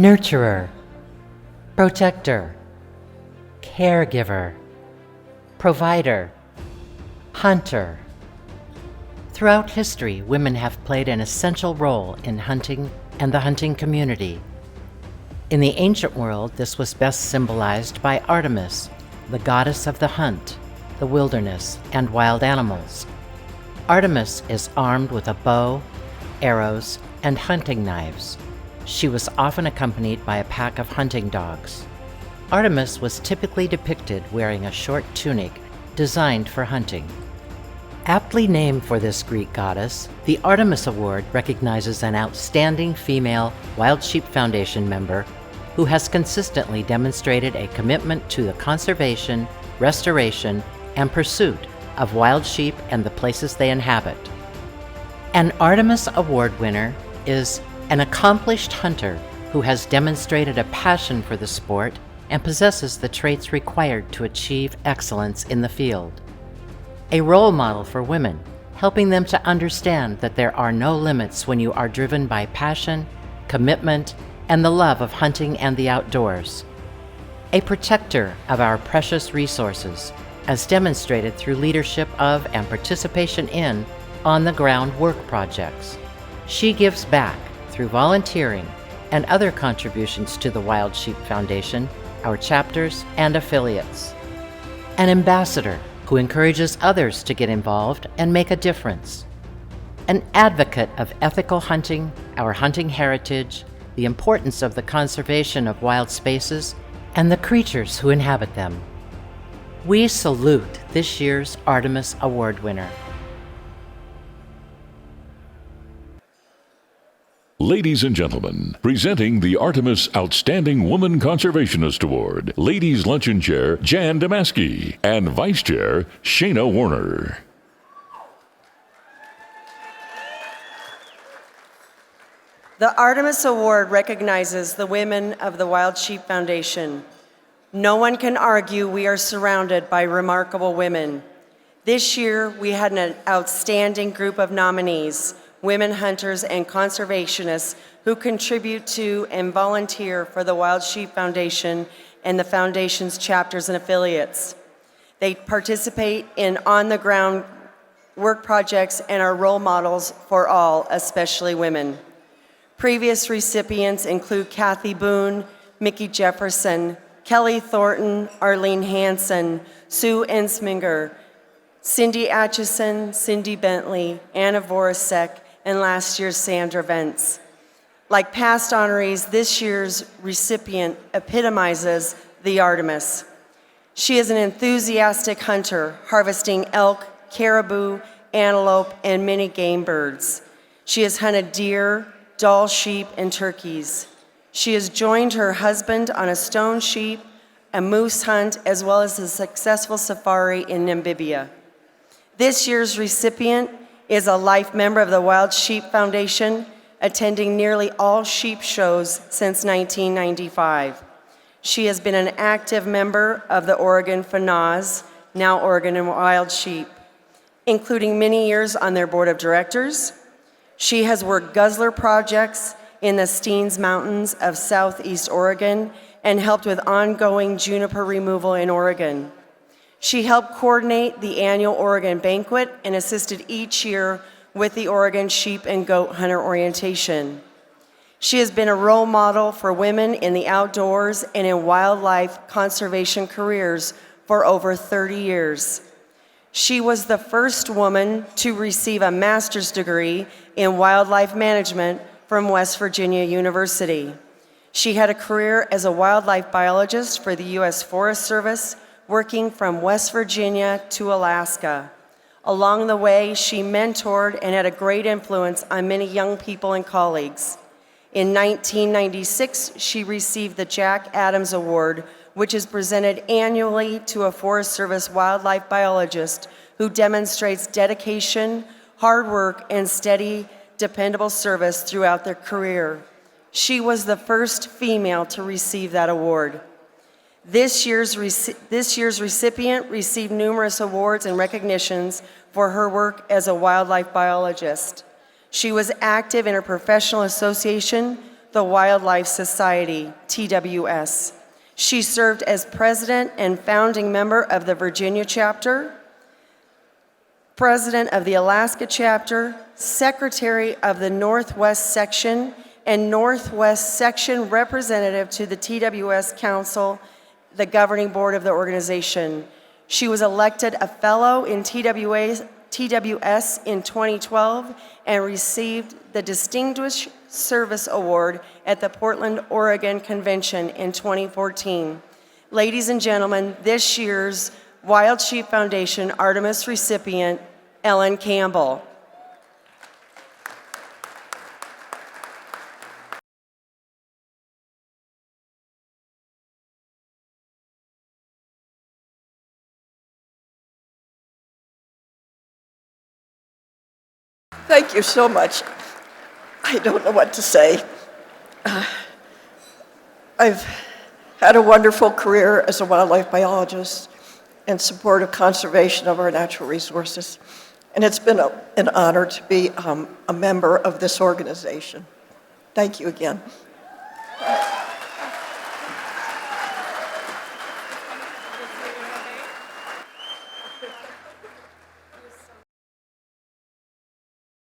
nurturer, protector, caregiver, provider, hunter. Throughout history, women have played an essential role in hunting and the hunting community. In the ancient world, this was best symbolized by Artemis, the goddess of the hunt, the wilderness, and wild animals. Artemis is armed with a bow, arrows, and hunting knives. She was often accompanied by a pack of hunting dogs. Artemis was typically depicted wearing a short tunic designed for hunting. Aptly named for this Greek goddess, the Artemis Award recognizes an outstanding female Wild Sheep Foundation member who has consistently demonstrated a commitment to the conservation, restoration, and pursuit of wild sheep and the places they inhabit. An Artemis Award winner is an accomplished hunter who has demonstrated a passion for the sport and possesses the traits required to achieve excellence in the field. A role model for women, helping them to understand that there are no limits when you are driven by passion, commitment, and the love of hunting and the outdoors. A protector of our precious resources, as demonstrated through leadership of and participation in on-the-ground work projects. She gives back through volunteering and other contributions to the Wild Sheep Foundation, our chapters and affiliates. An ambassador who encourages others to get involved and make a difference. An advocate of ethical hunting, our hunting heritage, the importance of the conservation of wild spaces, and the creatures who inhabit them. We salute this year's Artemis Award winner. Ladies and gentlemen, presenting the Artemis Outstanding Woman Conservationist Award, Ladies Luncheon Chair Jan Damaski and Vice Chair Shayna Warner. The Artemis Award recognizes the women of the Wild Sheep Foundation. No one can argue we are surrounded by remarkable women. This year, we had an outstanding group of nominees, women hunters and conservationists who contribute to and volunteer for the Wild Sheep Foundation and the Foundation's chapters and affiliates. They participate in on-the-ground work projects and are role models for all, especially women. Previous recipients include Kathy Boone, Mickey Jefferson, Kelly Thornton, Arlene Hansen, Sue Ensminger, Cindy Atchison, Cindy Bentley, Anna Voracek, and last year's Sandra Vence. Like past honorees, this year's recipient epitomizes the Artemis. She is an enthusiastic hunter, harvesting elk, caribou, antelope, and many game birds. She has hunted deer, Dall sheep, and turkeys. She has joined her husband on a stone sheep, a moose hunt, as well as a successful safari in Namibia. This year's recipient is a life member of the Wild Sheep Foundation, attending nearly all sheep shows since 1995. She has been an active member of the Oregon FNAWS, now Oregon and Wild Sheep, including many years on their board of directors. She has worked guzzler projects in the Steens Mountains of Southeast Oregon and helped with ongoing juniper removal in Oregon. She helped coordinate the annual Oregon Banquet and assisted each year with the Oregon Sheep and Goat Hunter Orientation. She has been a role model for women in the outdoors and in wildlife conservation careers for over 30 years. She was the first woman to receive a master's degree in wildlife management from West Virginia University. She had a career as a wildlife biologist for the U.S. Forest Service, working from West Virginia to Alaska. Along the way, she mentored and had a great influence on many young people and colleagues. In 1996, she received the Jack Adams Award, which is presented annually to a Forest Service wildlife biologist who demonstrates dedication, hard work, and steady, dependable service throughout their career. She was the first female to receive that award. This year's recipient received numerous awards and recognitions for her work as a wildlife biologist. She was active in her professional association the Wildlife Society, TWS. She served as president and founding member of the Virginia chapter, president of the Alaska chapter, secretary of the Northwest section, and Northwest section representative to the TWS Council, the governing board of the organization. She was elected a fellow in TWS in 2012 and received the Distinguished Service Award at the Portland, Oregon Convention in 2014. Ladies and gentlemen, this year's Wild Sheep Foundation Artemis recipient, Ellen Campbell. Thank you so much. I don't know what to say. I've had a wonderful career as a wildlife biologist in support of conservation of our natural resources, and it's been an honor to be a member of this organization. Thank you again.